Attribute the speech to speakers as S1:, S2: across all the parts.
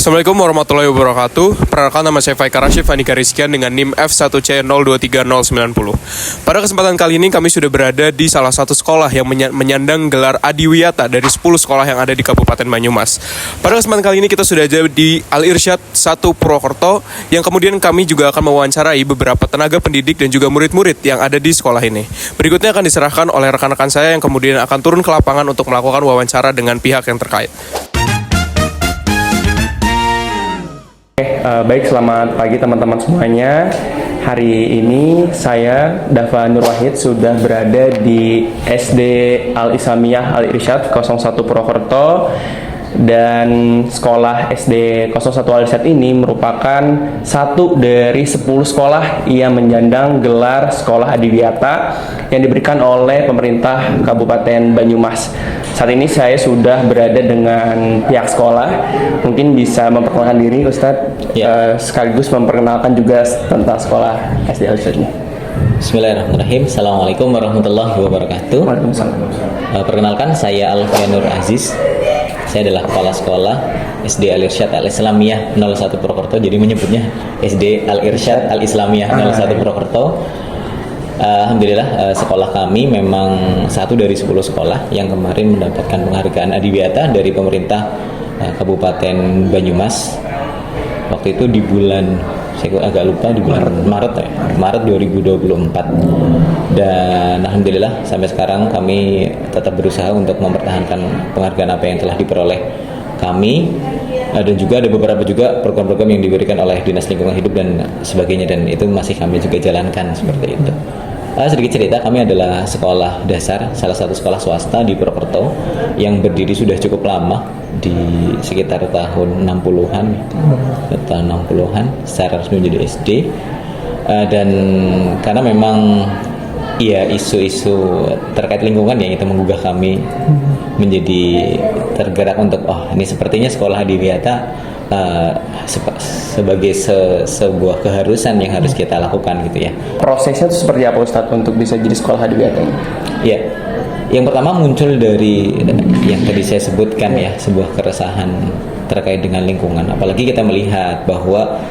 S1: Assalamualaikum warahmatullahi wabarakatuh. Perkenalkan, nama saya Faikar Rashid Andika Rizkian dengan NIM F1C023090. Pada kesempatan kali ini kami sudah berada di salah satu sekolah yang menyandang gelar Adiwiyata dari 10 sekolah yang ada di Kabupaten Banyumas. Pada kesempatan kali ini kita sudah ada di Al-Irsyad 1 Purwokerto, yang kemudian kami juga akan mewawancarai beberapa tenaga pendidik dan juga murid-murid yang ada di sekolah ini. Berikutnya akan diserahkan oleh rekan-rekan saya yang kemudian akan turun ke lapangan untuk melakukan wawancara dengan pihak yang terkait.
S2: Baik, selamat pagi teman-teman semuanya. Hari ini saya, Dava Nur Wahid, sudah berada di SD Al-Islamiyah Al-Irsyad 01 Purwokerto. Dan sekolah SD 01 Al-Irsyad ini merupakan satu dari 10 sekolah yang menyandang gelar sekolah Adiwiyata yang diberikan oleh pemerintah Kabupaten Banyumas. Saat ini saya sudah berada dengan pihak sekolah. Mungkin bisa memperkenalkan diri Ustadz, sekaligus memperkenalkan juga tentang sekolah SD Al-Irsyad ini.
S3: Bismillahirrahmanirrahim. Assalamualaikum warahmatullahi wabarakatuh. Perkenalkan, saya Alfianur Aziz. Saya adalah kepala sekolah SD Al-Irsyad Al-Islamiyah 01 Purwokerto. Jadi menyebutnya SD Al-Irsyad Al-Islamiyah 01 Purwokerto. Alhamdulillah, sekolah kami memang satu dari 10 sekolah yang kemarin mendapatkan penghargaan Adiwiyata dari pemerintah Kabupaten Banyumas. Waktu itu di bulan, saya agak lupa, di bulan Maret 2024. Dan alhamdulillah sampai sekarang kami tetap berusaha untuk mempertahankan penghargaan apa yang telah diperoleh kami. Dan juga ada beberapa juga program-program yang diberikan oleh Dinas Lingkungan Hidup dan sebagainya, dan itu masih kami juga jalankan seperti itu. Sedikit cerita, kami adalah sekolah dasar, salah satu sekolah swasta di Purwokerto yang berdiri sudah cukup lama, di sekitar tahun 60-an, secara resmi menjadi SD. Dan karena memang isu-isu terkait lingkungan yang itu menggugah kami menjadi tergerak untuk ini sepertinya sekolah Adiwiyata sebagai sebuah keharusan yang harus kita lakukan gitu ya.
S2: Prosesnya itu seperti apa Ustadz untuk bisa jadi sekolah Adiwiyata ini?
S3: Ya, yang pertama muncul dari yang tadi saya sebutkan ya, sebuah keresahan terkait dengan lingkungan. Apalagi kita melihat bahwa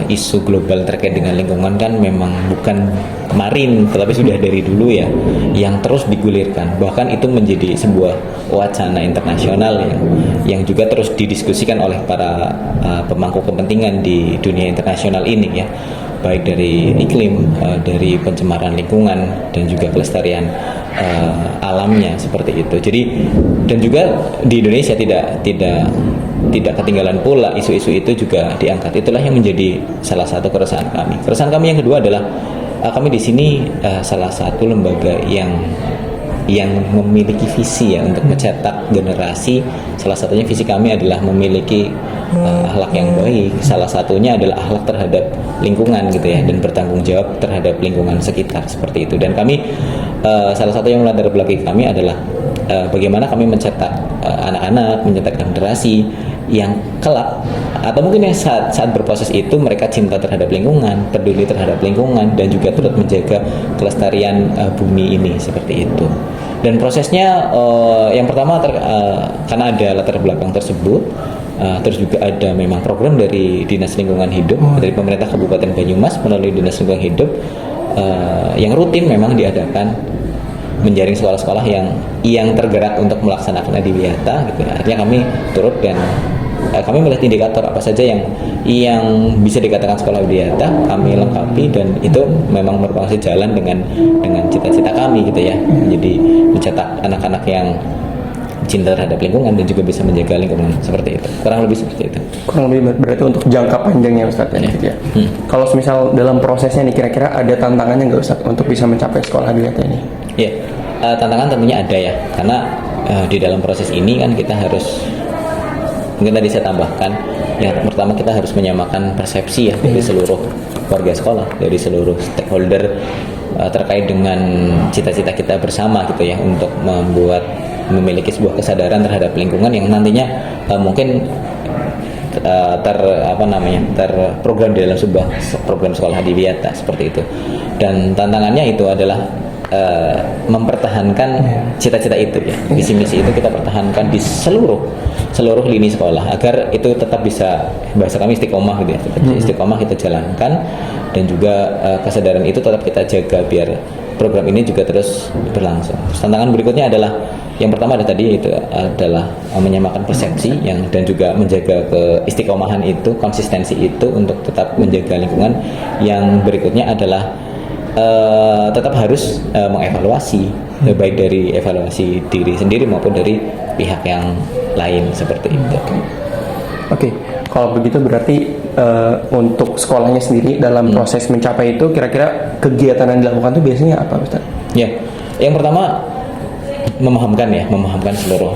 S3: isu global terkait dengan lingkungan kan memang bukan kemarin, tetapi sudah dari dulu ya, yang terus digulirkan. Bahkan itu menjadi sebuah wacana internasional yang juga terus didiskusikan oleh para pemangku kepentingan di dunia internasional ini ya, baik dari iklim, dari pencemaran lingkungan, dan juga kelestarian alamnya seperti itu. Jadi, dan juga di Indonesia tidak ketinggalan pula isu-isu itu juga diangkat. Itulah yang menjadi salah satu keresahan kami. Keresahan kami yang kedua adalah kami di sini salah satu lembaga yang memiliki visi ya untuk mencetak generasi. Salah satunya visi kami adalah memiliki akhlak yang baik. Salah satunya adalah akhlak terhadap lingkungan gitu ya, dan bertanggung jawab terhadap lingkungan sekitar seperti itu. Dan kami salah satu yang melatar belakangi kami adalah bagaimana kami mencetak anak-anak, mencetak generasi yang kelak, atau mungkin yang saat berproses itu mereka cinta terhadap lingkungan, peduli terhadap lingkungan, dan juga turut menjaga kelestarian bumi ini seperti itu. Dan prosesnya yang pertama karena ada latar belakang tersebut, terus juga ada memang program dari Dinas Lingkungan Hidup dari pemerintah Kabupaten Banyumas melalui Dinas Lingkungan Hidup yang rutin memang diadakan, menjaring sekolah-sekolah yang tergerak untuk melaksanakan Adiwiyata gitu. Artinya kami turut dan kami melihat indikator apa saja yang bisa dikatakan sekolah Adiwiyata, kami lengkapi, dan itu memang merupakan sejalan dengan cita-cita kami gitu ya. Jadi mencetak anak-anak yang cinta terhadap lingkungan dan juga bisa menjaga lingkungan seperti itu. Kurang lebih seperti itu.
S2: Kurang lebih berarti untuk jangka panjangnya Ustadz ya. Gitu ya. Kalau misal dalam prosesnya nih, kira-kira ada tantangannya nggak Ustadz untuk bisa mencapai sekolah Adiwiyata ini?
S3: Ya, tantangan tentunya ada ya, karena di dalam proses ini kan kita harus, mungkin tadi saya tambahkan, yang pertama kita harus menyamakan persepsi ya dari seluruh warga sekolah, dari seluruh stakeholder terkait dengan cita-cita kita bersama gitu ya, untuk memiliki sebuah kesadaran terhadap lingkungan yang nantinya mungkin terprogram di dalam sebuah program sekolah Adiwiyata seperti itu. Dan tantangannya itu adalah mempertahankan cita-cita itu ya, visi misi itu kita pertahankan di seluruh lini sekolah agar itu tetap bisa, bahasa kami istiqomah gitu ya, tetap istiqomah kita jalankan, dan juga kesadaran itu tetap kita jaga biar program ini juga terus berlangsung. Tantangan berikutnya adalah yang pertama ada tadi itu adalah menyamakan persepsi dan juga menjaga keistiqomahan itu, konsistensi itu untuk tetap menjaga lingkungan. Yang berikutnya adalah tetap harus mengevaluasi, baik dari evaluasi diri sendiri maupun dari pihak yang lain seperti itu.
S2: Oke, kalau begitu berarti untuk sekolahnya sendiri dalam proses mencapai itu, kira-kira kegiatan yang dilakukan itu biasanya apa, Ustaz?
S3: Ya, yang pertama memahamkan seluruh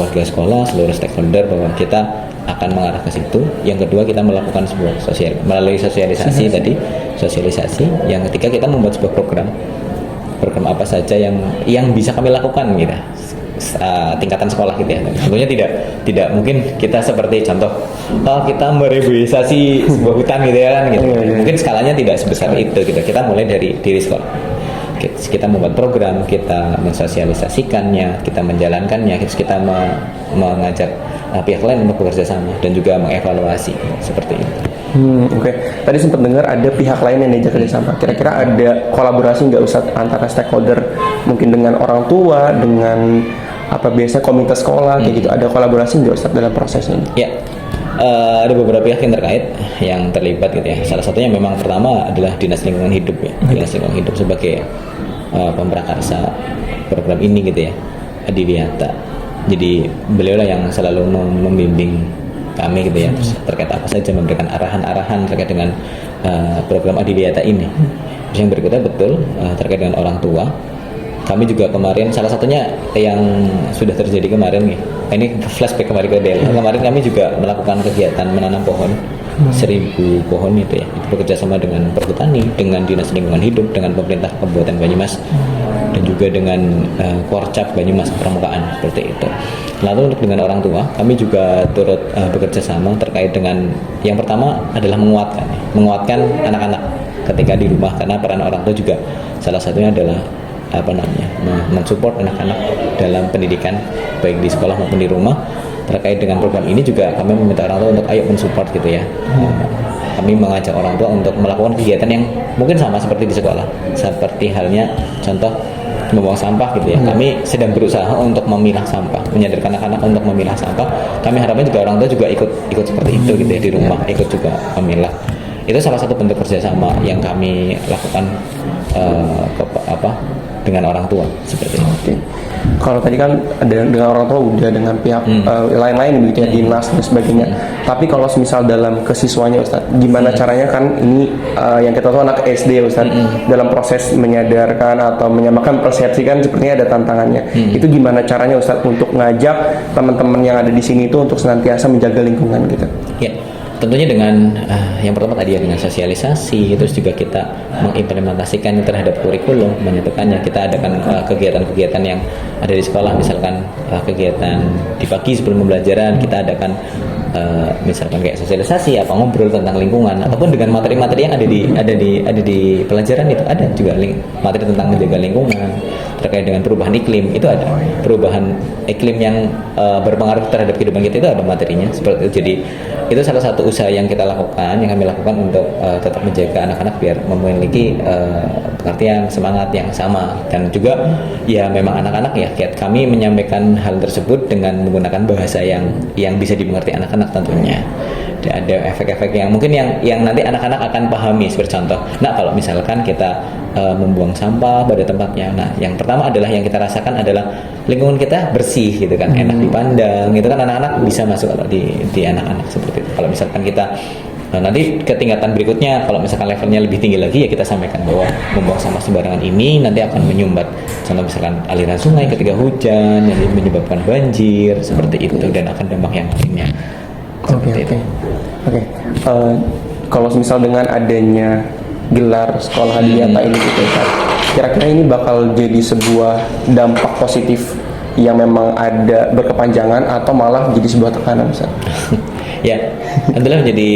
S3: warga sekolah, seluruh stakeholder bahwa kita akan mengarah ke situ. Yang kedua, kita melakukan sebuah melalui sosialisasi tadi, sosialisasi. Yang ketiga, kita membuat sebuah program apa saja yang bisa kami lakukan gitu, tingkatan sekolah gitu ya. Tentunya tidak mungkin kita seperti contoh kita mereboisasi sebuah hutan gitu ya kan gitu. Mungkin skalanya tidak sebesar itu gitu. Kita mulai dari diri sekolah. Kita membuat program, kita mensosialisasikannya, kita menjalankannya, kita mengajak pihak lain untuk bekerja sama dan juga mengevaluasi seperti itu.
S2: Oke. Tadi sempat dengar ada pihak lain yang diajak kerjasama. Kira-kira ada kolaborasi nggak, Ustaz, antara stakeholder, mungkin dengan orang tua, dengan biasanya komunitas sekolah kayak gitu, ada kolaborasi nggak, Ustaz, dalam prosesnya?
S3: Ya, ada beberapa pihak yang terkait, yang terlibat gitu ya. Salah satunya memang pertama adalah Dinas Lingkungan Hidup ya. Dinas Lingkungan Hidup sebagai pemprakarsa program ini gitu ya, Adiwiyata. Jadi beliau lah yang selalu membimbing kami gitu ya, terkait apa saja, memberikan arahan-arahan terkait dengan program Adiwiyata ini. Terus yang berikutnya betul terkait dengan orang tua. Kami juga kemarin, salah satunya yang sudah terjadi kemarin nih, ini flashback kemarin ke Del. Kemarin kami juga melakukan kegiatan menanam pohon 1.000 pohon itu ya. Itu bekerja sama dengan Perhutani, dengan Dinas Lingkungan Hidup, dengan pemerintah Kabupaten Banyumas, dan juga dengan Korcap Banyumas Permukaan seperti itu. Lalu untuk dengan orang tua, kami juga turut bekerja sama terkait dengan yang pertama adalah menguatkan anak-anak ketika di rumah, karena peran orang tua juga salah satunya adalah mensupport anak-anak dalam pendidikan baik di sekolah maupun di rumah. Terkait dengan program ini juga kami meminta orang tua untuk ayo mensupport gitu ya. Kami mengajak orang tua untuk melakukan kegiatan yang mungkin sama seperti di sekolah, seperti halnya contoh membuang sampah gitu ya. Kami sedang berusaha untuk memilah sampah, menyadarkan anak-anak untuk memilah sampah. Kami harapkan juga orang tua juga ikut seperti itu gitu ya, di rumah ikut juga memilah. Itu salah satu bentuk kerjasama yang kami lakukan dengan orang tua seperti itu.
S2: Oke. Kalau tadi kan dengan orang tua udah, dengan pihak lain-lain begitu ya, dinas dan sebagainya. Tapi kalau misal dalam kesiswanya, Ustaz, gimana caranya, kan ini yang kita tahu anak SD, Ustaz, dalam proses menyadarkan atau menyamakan persepsi kan sepertinya ada tantangannya. Itu gimana caranya, Ustaz, untuk ngajak teman-teman yang ada di sini itu untuk senantiasa menjaga lingkungan gitu?
S3: Ya. Tentunya dengan yang pertama tadi ya, dengan sosialisasi, terus juga kita mengimplementasikannya terhadap kurikulum, menyatukannya. Kita adakan kegiatan-kegiatan yang ada di sekolah, misalkan kegiatan di pagi sebelum pembelajaran kita adakan misalkan kayak sosialisasi, ngobrol tentang lingkungan, ataupun dengan materi-materi yang ada di pelajaran itu ada juga materi tentang menjaga lingkungan, terkait dengan perubahan iklim itu ada, perubahan iklim yang berpengaruh terhadap kehidupan kita itu ada materinya seperti itu. Jadi itu salah satu usaha yang kami lakukan untuk tetap menjaga anak-anak biar memiliki pengertian, semangat yang sama. Dan juga ya memang anak-anak ya, kami menyampaikan hal tersebut dengan menggunakan bahasa yang bisa dimengerti anak-anak tentunya. Dan ada efek-efek yang mungkin yang nanti anak-anak akan pahami, seperti contoh, kalau misalkan kita membuang sampah pada tempatnya, yang pertama adalah yang kita rasakan adalah lingkungan kita bersih gitu kan, enak dipandang gitu kan, anak-anak bisa masuk kalau di anak-anak seperti itu. Kalau misalkan kita nanti ke tingkatan berikutnya, kalau misalkan levelnya lebih tinggi lagi, ya kita sampaikan bahwa membuang sampah sembarangan ini nanti akan menyumbat, contoh misalkan aliran sungai ketika hujan, yang menyebabkan banjir seperti itu, dan akan dampak yang lainnya.
S2: Oke. Kalau misal dengan adanya gelar sekolah Adiwiyata ini gitu, kira-kira ini bakal jadi sebuah dampak positif yang memang ada berkepanjangan atau malah jadi sebuah tekanan, Ustaz?
S3: Ya, adalah menjadi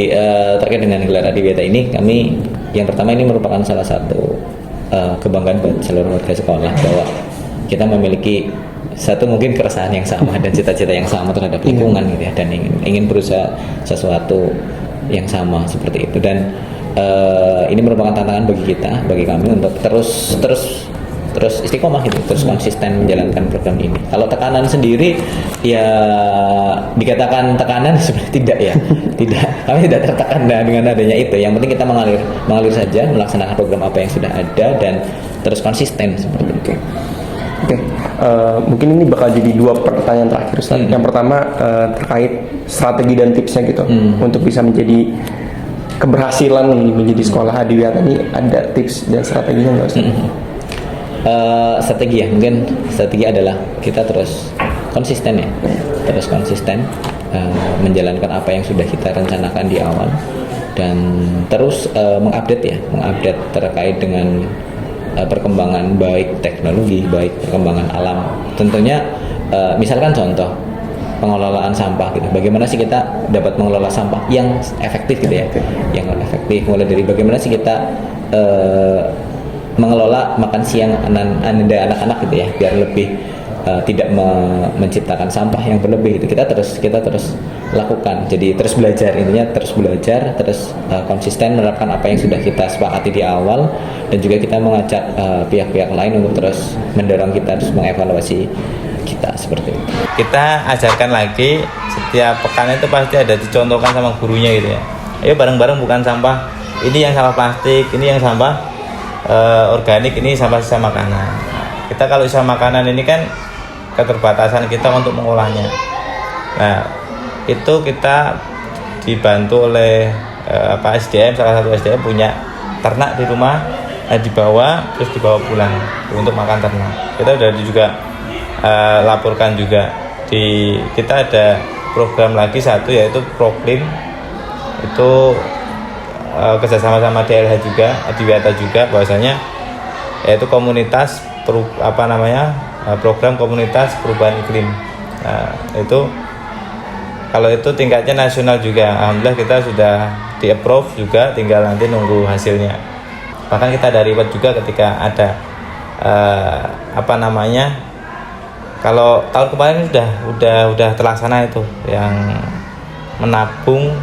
S3: terkait dengan gelar Adiwiyata ini, kami yang pertama ini merupakan salah satu kebanggaan buat seluruh warga sekolah bahwa kita memiliki satu mungkin keresahan yang sama dan cita-cita yang sama terhadap lingkungan gitu ya, dan ingin berusaha sesuatu yang sama seperti itu. Dan ini merupakan tantangan bagi kami untuk terus istiqomah gitu, terus konsisten menjalankan program ini. Kalau tekanan sendiri ya dikatakan tekanan sebenarnya tidak ya. Kami tidak tertekan dengan adanya itu. Yang penting kita mengalir saja, melaksanakan program apa yang sudah ada dan terus konsisten seperti itu.
S2: Oke, mungkin ini bakal jadi 2 pertanyaan terakhir, Ustaz. Yang pertama terkait strategi dan tipsnya gitu untuk bisa menjadi keberhasilan menjadi sekolah Adiwiyata ini, ada tips dan strateginya nggak, Ustaz?
S3: Strategi ya, mungkin strategi adalah kita terus konsisten ya, terus konsisten menjalankan apa yang sudah kita rencanakan di awal dan terus mengupdate terkait dengan perkembangan baik teknologi, baik perkembangan alam. Tentunya misalkan contoh pengelolaan sampah gitu. Bagaimana sih kita dapat mengelola sampah yang efektif gitu ya? Yang efektif mulai dari bagaimana sih kita mengelola makan siang anak-anak gitu ya, biar lebih tidak menciptakan sampah yang berlebih gitu. Kita terus lakukan. Jadi terus belajar, intinya terus belajar, terus konsisten menerapkan apa yang sudah kita sepakati di awal, dan juga kita mengajak pihak-pihak lain untuk terus mendorong kita, terus mengevaluasi kita seperti itu.
S4: Kita ajarkan lagi, setiap pekan itu pasti ada dicontohkan sama gurunya gitu ya. Ayo bareng-bareng bukan sampah. Ini yang sampah plastik, ini yang sampah organik, ini sampah sisa makanan. Kita kalau sisa makanan ini kan keterbatasan kita untuk mengolahnya. Nah, itu kita dibantu oleh SDM, salah satu SDM punya ternak di rumah, dibawa pulang untuk makan ternak. Kita udah juga laporkan juga kita ada program lagi satu, yaitu Proklim, itu kerjasama sama DLH juga, Adiwiyata juga, bahwasanya yaitu komunitas program komunitas perubahan iklim. Nah, itu kalau itu tingkatnya nasional juga, alhamdulillah kita sudah di-approve juga, tinggal nanti nunggu hasilnya. Bahkan kita dari reward juga ketika ada kalau tahun kemarin udah terlaksana itu yang menabung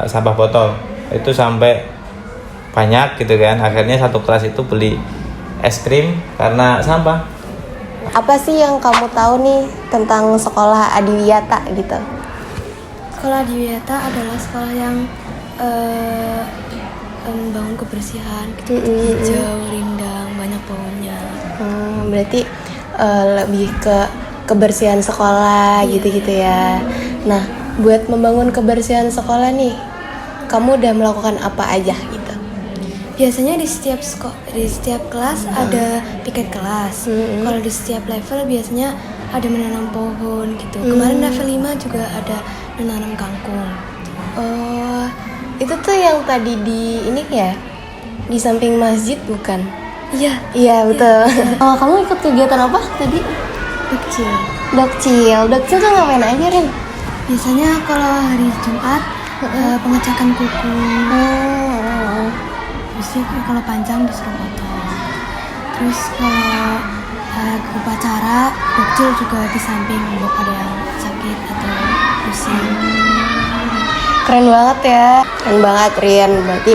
S4: sampah botol itu sampai banyak gitu kan, akhirnya satu kelas itu beli es krim karena sampah.
S5: Apa sih yang kamu tahu nih tentang sekolah Adiwiyata gitu?
S6: Sekolah Adiwiyata adalah sekolah yang membangun kebersihan, gitu, hijau, rindang, banyak pohonnya.
S5: Berarti lebih ke kebersihan sekolah gitu-gitu ya. Nah, buat membangun kebersihan sekolah nih, kamu udah melakukan apa aja gitu?
S6: Biasanya di setiap kelas ada piket kelas. Kalau di setiap level biasanya ada menanam pohon gitu. Kemarin level 5 juga ada menanam kangkung.
S5: Oh, itu tuh yang tadi di ini ya? Di samping masjid bukan?
S6: Iya.
S5: Iya, betul. Oh, kamu ikut kegiatan apa tadi? Dokcil tuh ngapain aja, Rin?
S6: Biasanya kalau hari Jumat pengecekan kuku. Terus kalau panjang disuruh potong. Terus kalau upacara dokcil juga di samping untuk ada yang sakit atau pusing.
S5: Keren banget ya. Keren banget, Rian. Berarti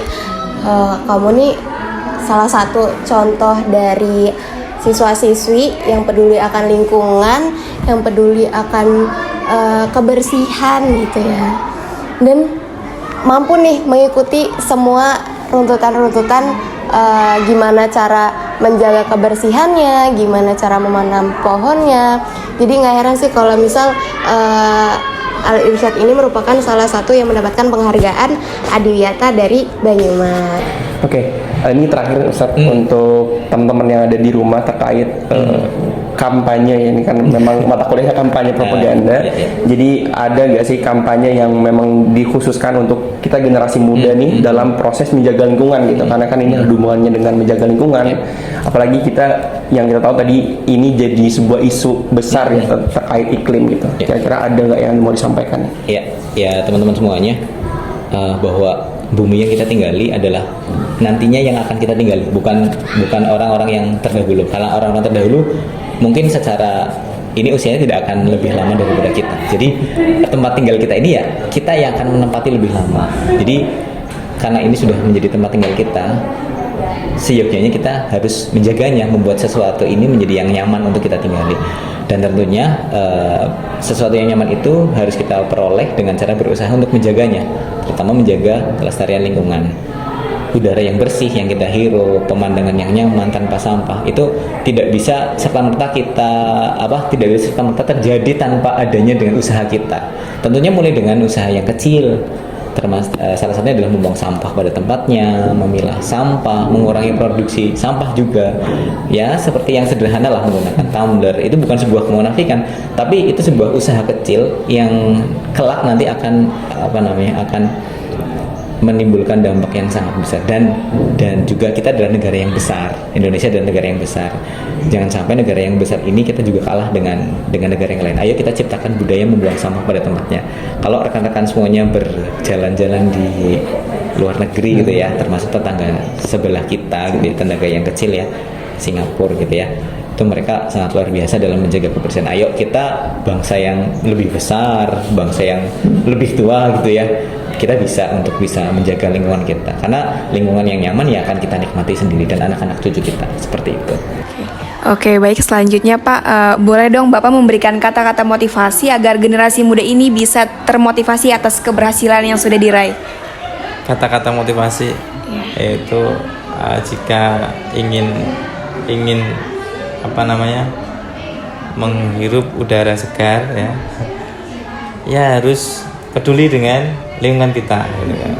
S5: kamu nih salah satu contoh dari siswa-siswi yang peduli akan lingkungan, yang peduli akan kebersihan gitu ya. Dan mampu nih mengikuti semua runtutan-runtutan gimana cara menjaga kebersihannya, gimana cara memanam pohonnya. Jadi nggak heran sih kalau misal Al-Irsyad ini merupakan salah satu yang mendapatkan penghargaan Adiwiyata dari Banyumas.
S2: Oke, ini terakhir Ustaz untuk teman-teman yang ada di rumah terkait kampanye ya. Ini kan memang mata kuliahnya kampanye propaganda. Jadi ada nggak sih kampanye yang memang dikhususkan untuk kita generasi muda nih dalam proses menjaga lingkungan gitu? Karena kan ini ada hubungannya dengan menjaga lingkungan. Apalagi yang kita tahu tadi ini jadi sebuah isu besar ya terkait iklim gitu. Kira-kira ada nggak yang mau disampaikan?
S3: Ya teman-teman semuanya, bahwa bumi yang kita tinggali adalah nantinya yang akan kita tinggali, bukan orang-orang yang terdahulu. Karena orang-orang terdahulu mungkin secara ini usianya tidak akan lebih lama daripada kita. Jadi tempat tinggal kita ini ya kita yang akan menempati lebih lama. Jadi karena ini sudah menjadi tempat tinggal kita, seyogyanya kita harus menjaganya, membuat sesuatu ini menjadi yang nyaman untuk kita tinggali. Dan tentunya sesuatu yang nyaman itu harus kita peroleh dengan cara berusaha untuk menjaganya, terutama menjaga kelestarian lingkungan. Udara yang bersih yang kita hirup, pemandangan yang nyaman tanpa sampah, itu tidak bisa serta-merta terjadi tanpa adanya dengan usaha kita. Tentunya mulai dengan usaha yang kecil, salah satunya adalah membuang sampah pada tempatnya, memilah sampah, mengurangi produksi sampah juga. Ya, seperti yang sederhana lah, menggunakan tumbler. Itu bukan sebuah kemunafikan, tapi itu sebuah usaha kecil yang kelak nanti akan menimbulkan dampak yang sangat besar. Dan juga kita adalah negara yang besar. Indonesia adalah negara yang besar. Jangan sampai negara yang besar ini kita juga kalah dengan negara yang lain. Ayo kita ciptakan budaya membuang sampah pada tempatnya. Kalau rekan-rekan semuanya berjalan-jalan di luar negeri gitu ya, termasuk tetangga sebelah kita gitu ya, tetangga yang kecil ya, Singapura gitu ya, itu mereka sangat luar biasa dalam menjaga kebersihan. Ayo kita bangsa yang lebih besar, bangsa yang lebih tua gitu ya, kita bisa menjaga lingkungan kita, karena lingkungan yang nyaman ya akan kita nikmati sendiri dan anak-anak cucu kita, seperti itu.
S7: Oke, baik, selanjutnya Pak, boleh dong Bapak memberikan kata-kata motivasi agar generasi muda ini bisa termotivasi atas keberhasilan yang sudah diraih.
S4: Kata-kata motivasi yaitu jika ingin menghirup udara segar ya harus peduli dengan lingkungan kita gitu kan.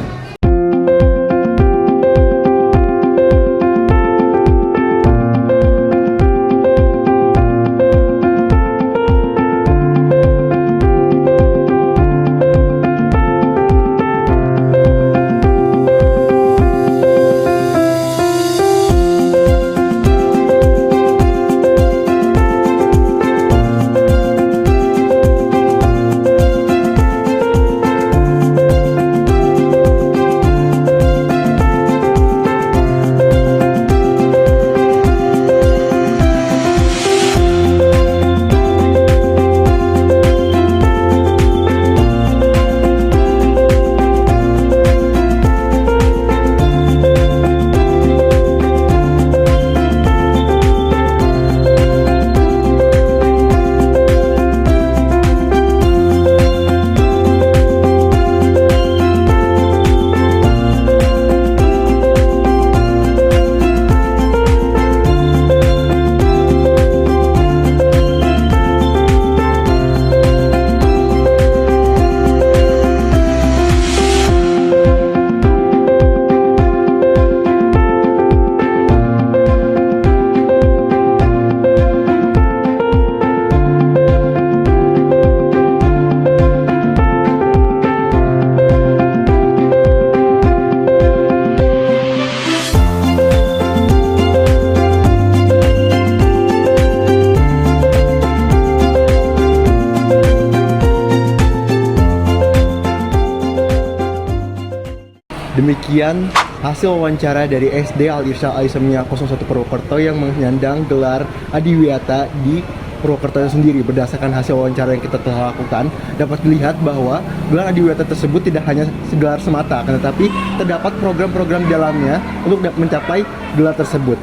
S8: Demikian hasil wawancara dari SD Al-Irsyad Al-Islamiyah 01 Purwokerto yang menyandang gelar Adiwiyata di Purwokerto sendiri. Berdasarkan hasil wawancara yang kita telah lakukan, dapat dilihat bahwa gelar Adiwiyata tersebut tidak hanya gelar semata, tetapi terdapat program-program di dalamnya untuk mencapai gelar tersebut.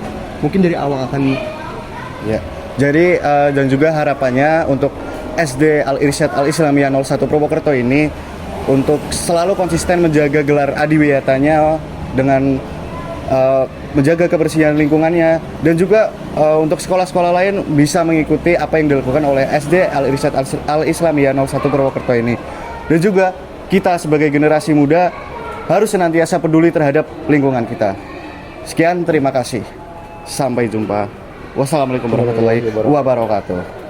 S8: Mungkin dari awal akan
S9: ya. Jadi dan juga harapannya untuk SD Al-Irsyad Al-Islamiyah 01 Purwokerto ini untuk selalu konsisten menjaga gelar adiwiyatanya dengan menjaga kebersihan lingkungannya, dan juga untuk sekolah-sekolah lain bisa mengikuti apa yang dilakukan oleh SD Al-Irsyad Al-Islamiyah 01 Purwokerto ini. Dan juga kita sebagai generasi muda harus senantiasa peduli terhadap lingkungan kita. Sekian, terima kasih. Sampai jumpa. Wassalamualaikum warahmatullahi wabarakatuh.